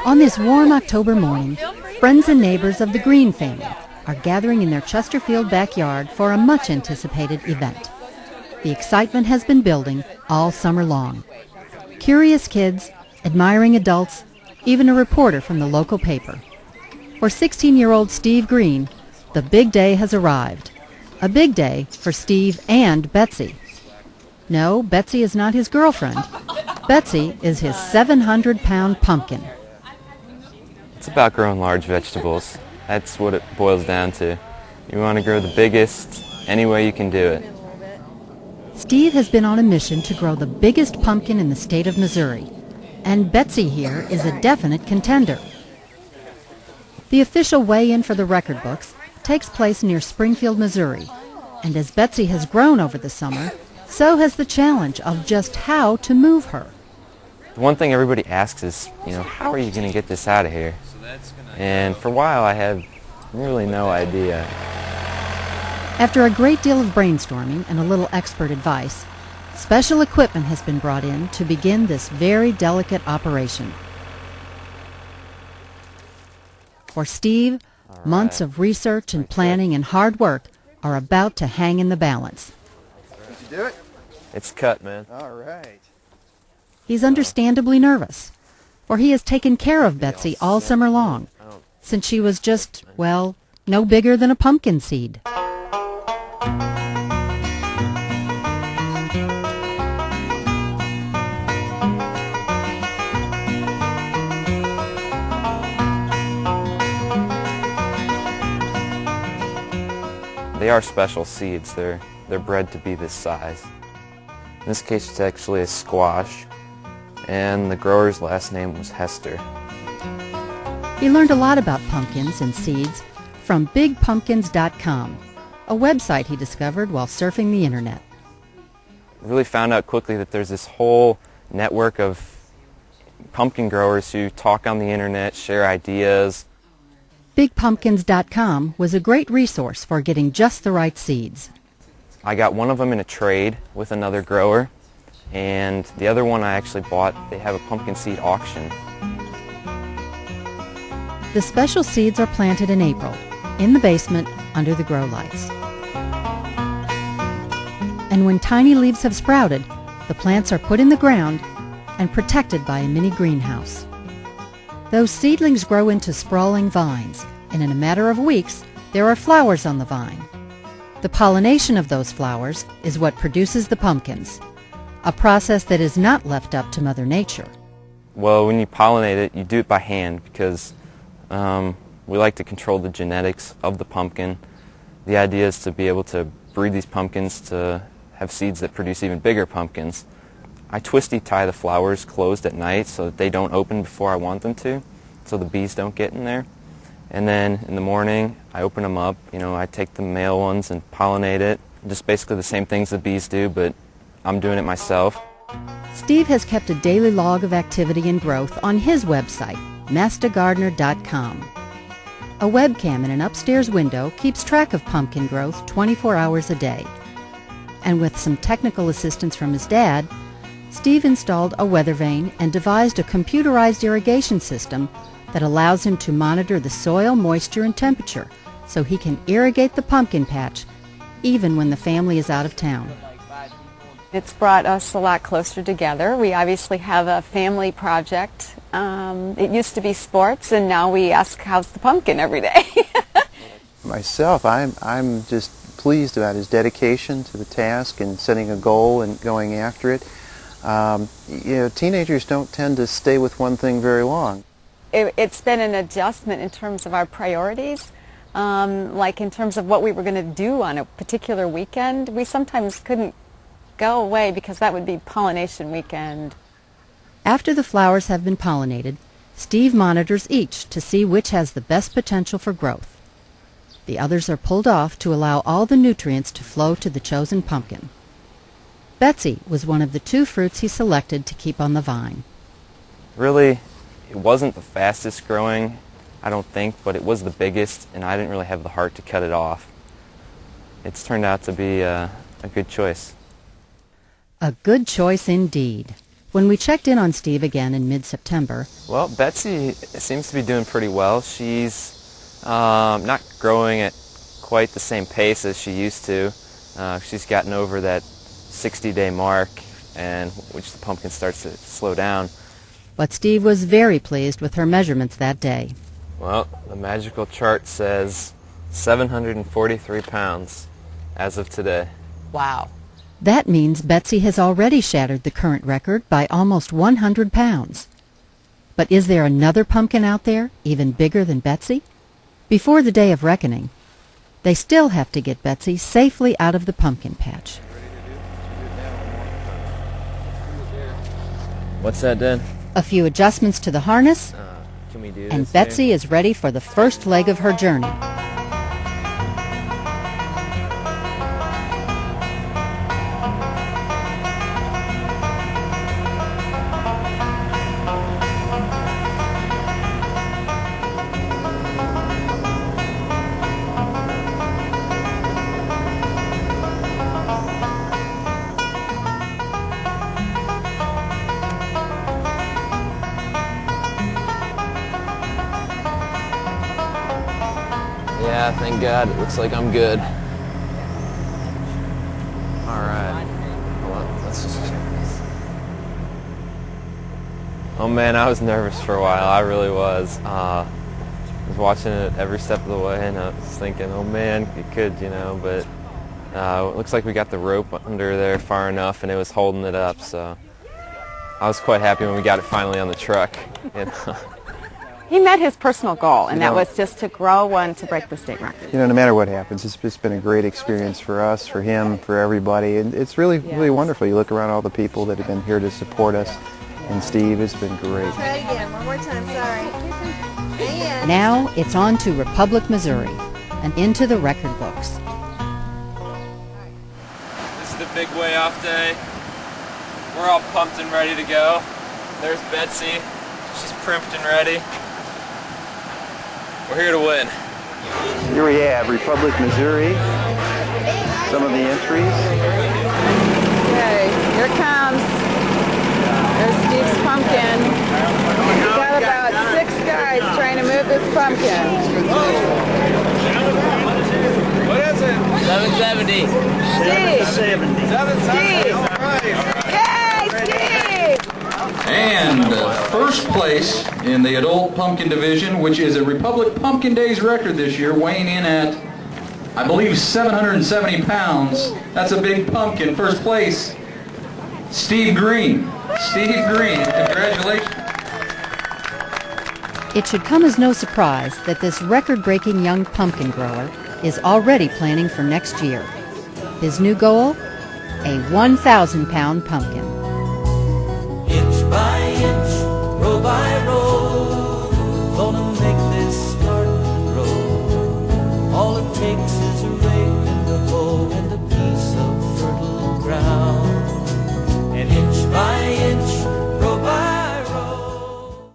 On this warm October morning, friends and neighbors of the Green family are gathering in their Chesterfield backyard for a much-anticipated event. The excitement has been building all summer long. Curious kids, admiring adults, even a reporter from the local paper. For 16-year-old Steve Green, the big day has arrived. A big day for Steve and Betsy. No, Betsy is not his girlfriend. Betsy is his 700-pound pumpkin. It's about growing large vegetables. That's what it boils down to. You want to grow the biggest any way you can do it. Steve has been on a mission to grow the biggest pumpkin in the state of Missouri, and Betsy here is a definite contender. The official weigh-in for the record books takes place near Springfield, Missouri, and as Betsy has grown over the summer, so has the challenge of just how to move her. The one thing everybody asks is, how are you going to get this out of here? And for a while I had really no idea. After a great deal of brainstorming and a little expert advice, special equipment has been brought in to begin this very delicate operation. For Steve, months of research and planning and hard work are about to hang in the balance. Did you do it? It's cut, man. All right. He's understandably nervous, for he has taken care of Betsy all summer long, since she was just, well, no bigger than a pumpkin seed. They are special seeds. They're bred to be this size. In this case, it's actually a squash, and the grower's last name was Hester. He learned a lot about pumpkins and seeds from bigpumpkins.com, a website he discovered while surfing the internet. I really found out quickly that there's this whole network of pumpkin growers who talk on the internet, share ideas. Bigpumpkins.com was a great resource for getting just the right seeds. I got one of them in a trade with another grower, and the other one I actually bought. They have a pumpkin seed auction. The special seeds are planted in April, in the basement, under the grow lights. And when tiny leaves have sprouted, the plants are put in the ground and protected by a mini greenhouse. Those seedlings grow into sprawling vines, and in a matter of weeks, there are flowers on the vine. The pollination of those flowers is what produces the pumpkins, a process that is not left up to Mother Nature. Well, when you pollinate it, you do it by hand because we like to control the genetics of the pumpkin. The idea is to be able to breed these pumpkins to have seeds that produce even bigger pumpkins. I twisty tie the flowers closed at night so that they don't open before I want them to, so the bees don't get in there. And then in the morning, I open them up. I take the male ones and pollinate it. Just basically the same things the bees do, but I'm doing it myself. Steve has kept a daily log of activity and growth on his website, mastagardener.com. A webcam in an upstairs window keeps track of pumpkin growth 24 hours a day. And with some technical assistance from his dad, Steve installed a weather vane and devised a computerized irrigation system that allows him to monitor the soil moisture and temperature so he can irrigate the pumpkin patch even when the family is out of town. It's brought us a lot closer together. We obviously have a family project. It used to be sports, and now we ask, how's the pumpkin every day? Myself, I'm just pleased about his dedication to the task and setting a goal and going after it. Teenagers don't tend to stay with one thing very long. It's been an adjustment in terms of our priorities. Like in terms of what we were going to do on a particular weekend, we sometimes couldn't go away because that would be pollination weekend. After the flowers have been pollinated, Steve monitors each to see which has the best potential for growth. The others are pulled off to allow all the nutrients to flow to the chosen pumpkin. Betsy was one of the 2 fruits he selected to keep on the vine. Really, it wasn't the fastest growing, I don't think, but it was the biggest, and I didn't really have the heart to cut it off. It's turned out to be a good choice. A good choice indeed. When we checked in on Steve again in mid-September, Well, Betsy seems to be doing pretty well. She's not growing at quite the same pace as she used to. She's gotten over that 60-day mark, and which the pumpkin starts to slow down. but Steve was very pleased with her measurements that day. Well, the magical chart says 743 pounds as of today. Wow. That means Betsy has already shattered the current record by almost 100 pounds. But is there another pumpkin out there, even bigger than Betsy? Before the day of reckoning, they still have to get Betsy safely out of the pumpkin patch. What's that, Dan? A few adjustments to the harness, Can we do this? and Betsy is ready for the first leg of her journey. Yeah, thank God. It looks like I'm good. All right. Hold on. Let's just check this. Oh man, I was nervous for a while. I really was. I was watching it every step of the way, and I was thinking, oh man, it could, but it looks like we got the rope under there far enough, and it was holding it up. So I was quite happy when we got it finally on the truck. He met his personal goal, and that was just to grow one to break the state record. No matter what happens, it's just been a great experience for us, for him, for everybody. And it's really wonderful. You look around all the people that have been here to support us, and Steve, it's been great. Try it again. One more time. Sorry. And Now it's on to Republic, Missouri, and into the record books. This is the big way off day. We're all pumped and ready to go. There's Betsy. She's primped and ready. We're here to win. Here we have Republic, Missouri. Some of the entries. Okay, here it comes. There's Steve's pumpkin. We got about 6 guys trying to move this pumpkin. What is it? 770. Steve! 770. Yay, Steve! And first place in the adult pumpkin division, which is a Republic Pumpkin Days record this year, weighing in at, I believe, 770 pounds. That's a big pumpkin. First place, Steve Green. Steve Green, congratulations. It should come as no surprise that this record-breaking young pumpkin grower is already planning for next year. His new goal? A 1,000-pound pumpkin.